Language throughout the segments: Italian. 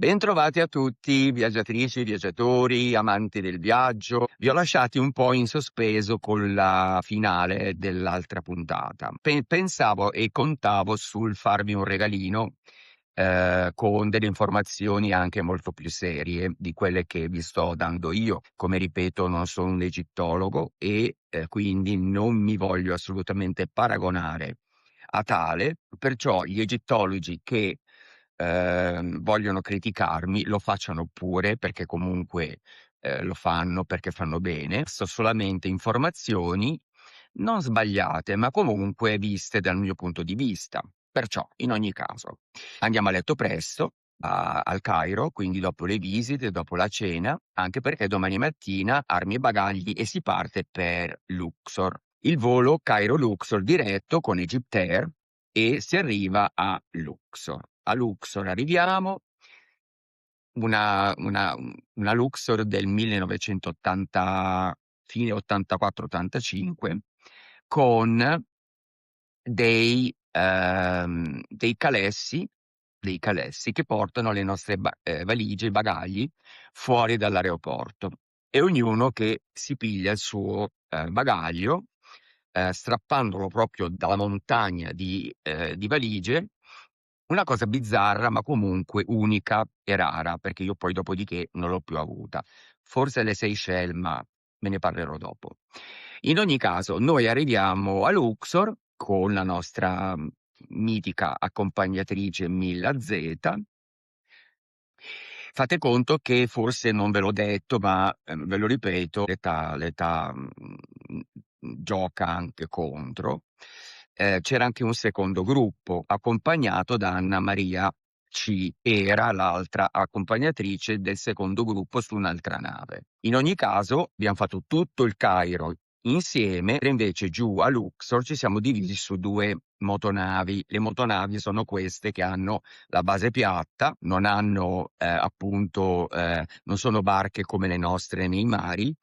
Bentrovati a tutti, viaggiatrici, viaggiatori, amanti del viaggio. Vi ho lasciati un po' in sospeso con la finale dell'altra puntata. Pensavo e contavo sul farvi un regalino con delle informazioni anche molto più serie di quelle che vi sto dando io. Come ripeto, non sono un egittologo e quindi non mi voglio assolutamente paragonare a tale, perciò gli egittologi che vogliono criticarmi, lo facciano pure, perché comunque lo fanno perché fanno bene. So solamente informazioni non sbagliate, ma comunque viste dal mio punto di vista. Perciò, in ogni caso, andiamo a letto presto al Cairo, quindi dopo le visite, dopo la cena, anche perché domani mattina armi e bagagli e si parte per Luxor. Il volo Cairo-Luxor diretto con Egyptair e si arriva a Luxor. A Luxor arriviamo, una Luxor del 1980, fine 84-85, con dei calessi che portano le nostre valigie, i bagagli fuori dall'aeroporto, e ognuno che si piglia il suo bagaglio, strappandolo proprio dalla montagna di valigie. Una cosa bizzarra, ma comunque unica e rara, perché io poi dopodiché non l'ho più avuta. Forse alle Seychelles, ma me ne parlerò dopo. In ogni caso, noi arriviamo a Luxor con la nostra mitica accompagnatrice Milla Z. Fate conto che forse non ve l'ho detto, ma ve lo ripeto, l'età gioca anche contro. C'era anche un secondo gruppo accompagnato da Anna Maria C, era l'altra accompagnatrice del secondo gruppo su un'altra nave. In ogni caso abbiamo fatto tutto il Cairo insieme, e invece giù a Luxor ci siamo divisi su due motonavi. Le motonavi sono queste che hanno la base piatta, non hanno appunto, non sono barche come le nostre nei mari,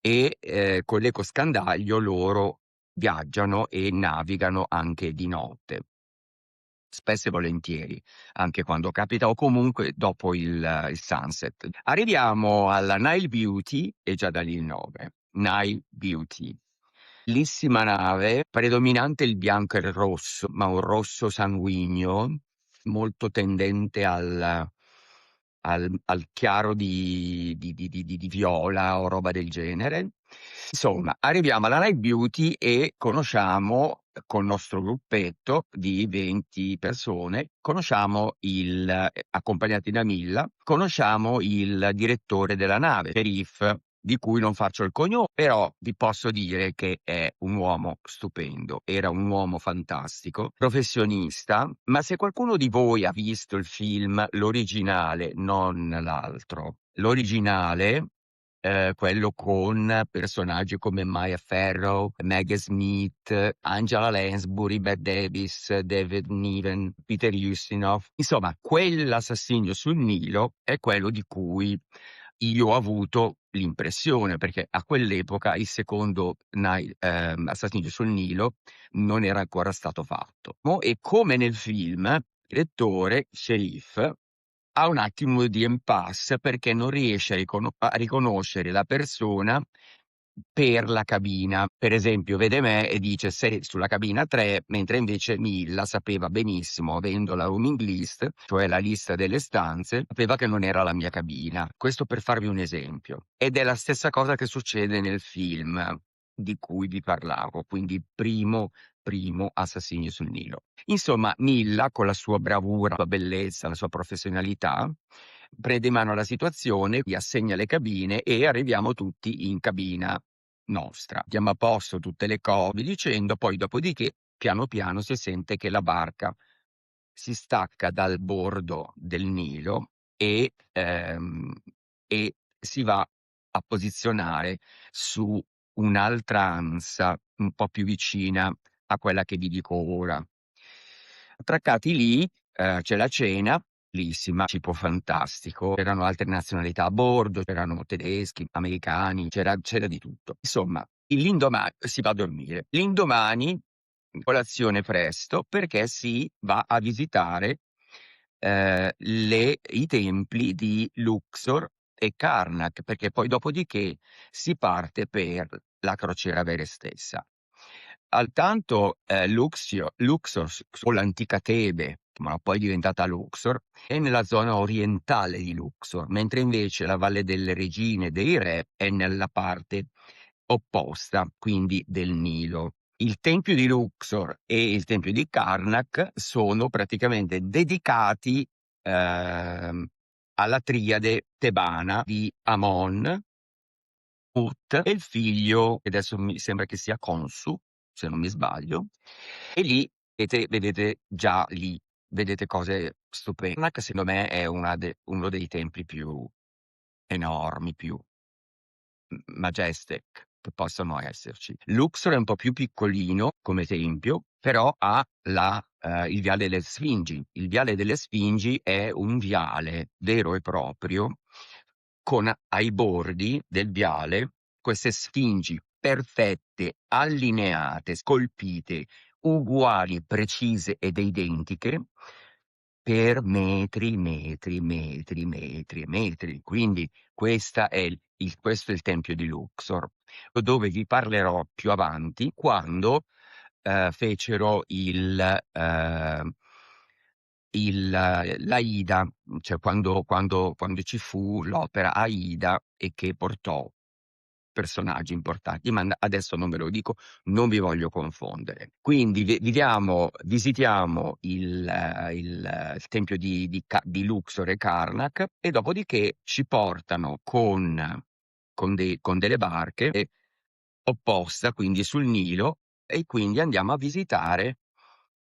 e con l'ecoscandaglio loro viaggiano e navigano anche di notte, spesso e volentieri, anche quando capita o comunque dopo il sunset. Arriviamo alla Nile Beauty e già da lì il nome, Nile Beauty. Bellissima nave, predominante il bianco e il rosso, ma un rosso sanguigno, molto tendente al chiaro di viola o roba del genere. Insomma, arriviamo alla Night Beauty e conosciamo, col nostro gruppetto di 20 persone, accompagnati da Milla, conosciamo il direttore della nave, Sherif, di cui non faccio il cognome, però vi posso dire che è un uomo stupendo, era un uomo fantastico, professionista. Ma se qualcuno di voi ha visto il film, l'originale, non l'altro, l'originale, quello con personaggi come Maya Farrow, Maggie Smith, Angela Lansbury, Bette Davis, David Niven, Peter Ustinov, insomma, quell'Assassinio sul Nilo è quello di cui io ho avuto l'impressione, perché a quell'epoca il secondo Assassinio sul Nilo non era ancora stato fatto. E come nel film, il direttore, Sherif, ha un attimo di impasse perché non riesce a riconoscere la persona per la cabina. Per esempio, vede me e dice: "Sei sulla cabina 3", mentre invece Milla sapeva benissimo, avendo la rooming list, cioè la lista delle stanze, sapeva che non era la mia cabina. Questo per farvi un esempio. Ed è la stessa cosa che succede nel film di cui vi parlavo, quindi primo Assassinio sul Nilo. Insomma, Milla, con la sua bravura, la sua bellezza, la sua professionalità, prende in mano la situazione, gli assegna le cabine e arriviamo tutti in cabina nostra. Mettiamo a posto tutte le cose, dicendo, poi dopodiché piano piano si sente che la barca si stacca dal bordo del Nilo e si va a posizionare su un'altra ansa un po' più vicina a quella che vi dico ora. Attraccati lì, c'è la cena, bellissima, cibo fantastico, c'erano altre nazionalità a bordo, c'erano tedeschi, americani, c'era di tutto. Insomma, l'indomani si va a dormire. L'indomani, colazione presto, perché si va a visitare i templi di Luxor e Karnak, perché poi dopodiché si parte per la crociera vera stessa. Altanto Luxor, o l'antica Tebe, ma poi diventata Luxor, è nella zona orientale di Luxor, mentre invece la Valle delle Regine e dei Re è nella parte opposta, quindi del Nilo. Il tempio di Luxor e il tempio di Karnak sono praticamente dedicati alla triade tebana di Amon, Ut e il figlio, che adesso mi sembra che sia Consu, se non mi sbaglio, e lì vedete già lì, vedete cose stupende. Karnak secondo me è uno dei templi più enormi, più majestic che possano esserci. Luxor è un po' più piccolino come tempio, però ha il Viale delle Sfingi. Il Viale delle Sfingi è un viale vero e proprio con ai bordi del viale queste sfingi perfette, allineate, scolpite, uguali, precise ed identiche per metri, metri, metri, metri e metri. Quindi questo è il tempio di Luxor, dove vi parlerò più avanti quando fecero l'Aida, cioè quando ci fu l'opera Aida e che portò personaggi importanti, ma adesso non ve lo dico, non vi voglio confondere. Quindi visitiamo il tempio di Luxor e Karnak e dopodiché ci portano con delle barche opposta, quindi sul Nilo, e quindi andiamo a visitare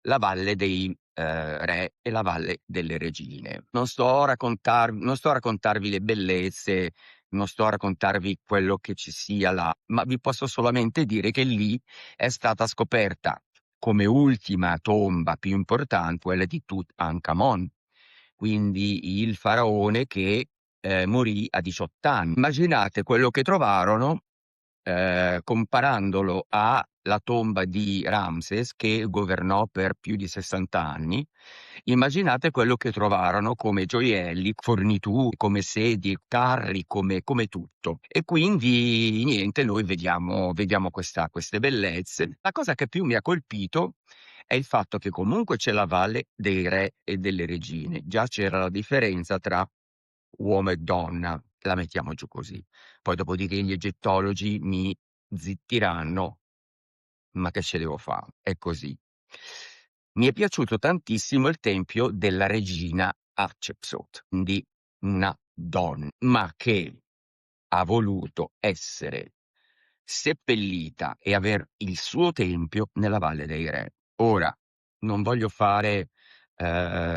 la Valle dei Re e la Valle delle Regine. Non sto a raccontarvi le bellezze, non sto a raccontarvi quello che ci sia là, ma vi posso solamente dire che lì è stata scoperta come ultima tomba più importante quella di Tutankhamon, quindi il faraone che morì a 18 anni. Immaginate quello che trovarono comparandolo alla tomba di Ramses, che governò per più di 60 anni, immaginate quello che trovarono come gioielli, forniture, come sedie, carri, come tutto. E quindi niente, noi vediamo queste bellezze. La cosa che più mi ha colpito è il fatto che comunque c'è la Valle dei Re e delle Regine. Già c'era la differenza tra uomo e donna, la mettiamo giù così. Poi dopodiché gli egittologi mi zittiranno, ma che ce devo fa'? È così. Mi è piaciuto tantissimo il tempio della regina Hatshepsut, quindi una donna, ma che ha voluto essere seppellita e aver il suo tempio nella Valle dei Re. Ora, non voglio fare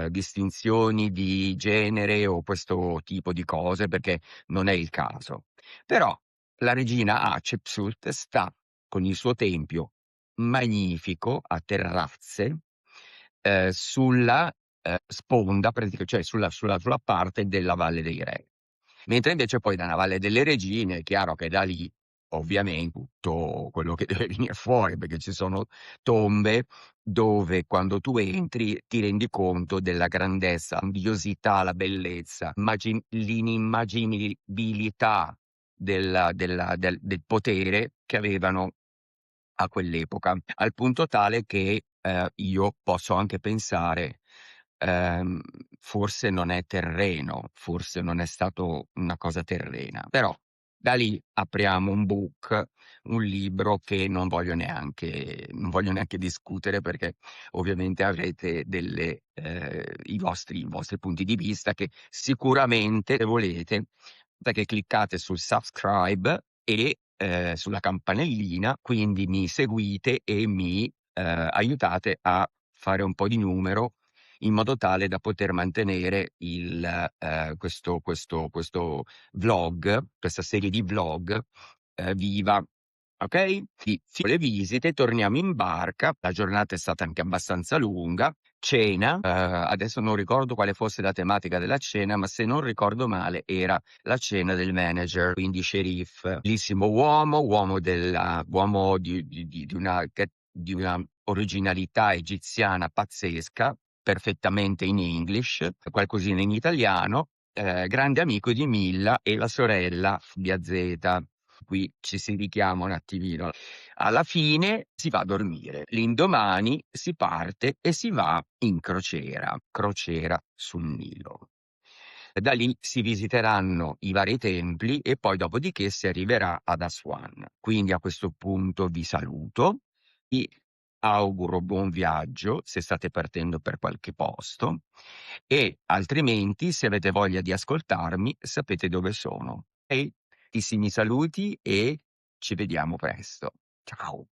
distinzioni di genere o questo tipo di cose perché non è il caso. Però la regina Hatshepsut sta con il suo tempio magnifico a terrazze sulla sponda, cioè sulla parte della Valle dei Re. Mentre invece poi dalla Valle delle Regine è chiaro che da lì ovviamente tutto quello che deve venir fuori, perché ci sono tombe dove quando tu entri ti rendi conto della grandezza, la grandiosità, la bellezza, l'inimmaginibilità del potere che avevano a quell'epoca, al punto tale che io posso anche pensare Ehm, forse non è terreno, forse non è stato una cosa terrena, però da lì apriamo un libro che non voglio neanche discutere perché ovviamente avrete i vostri punti di vista che sicuramente, se volete, perché cliccate sul subscribe e sulla campanellina, quindi mi seguite e mi aiutate a fare un po' di numero in modo tale da poter mantenere questo vlog, questa serie di vlog viva. Ok? Le visite, torniamo in barca, la giornata è stata anche abbastanza lunga, cena, adesso non ricordo quale fosse la tematica della cena, ma se non ricordo male era la cena del manager, quindi sceriff, bellissimo uomo di una originalità egiziana pazzesca, perfettamente in English, qualcosina in italiano, grande amico di Milla e la sorella di Azeta. Qui ci si richiama un attimino. Alla fine si va a dormire. L'indomani si parte e si va in crociera sul Nilo. Da lì si visiteranno i vari templi e poi dopodiché si arriverà ad Aswan. Quindi a questo punto vi saluto, vi auguro buon viaggio se state partendo per qualche posto e altrimenti se avete voglia di ascoltarmi sapete dove sono. E tantissimi saluti e ci vediamo presto. Ciao.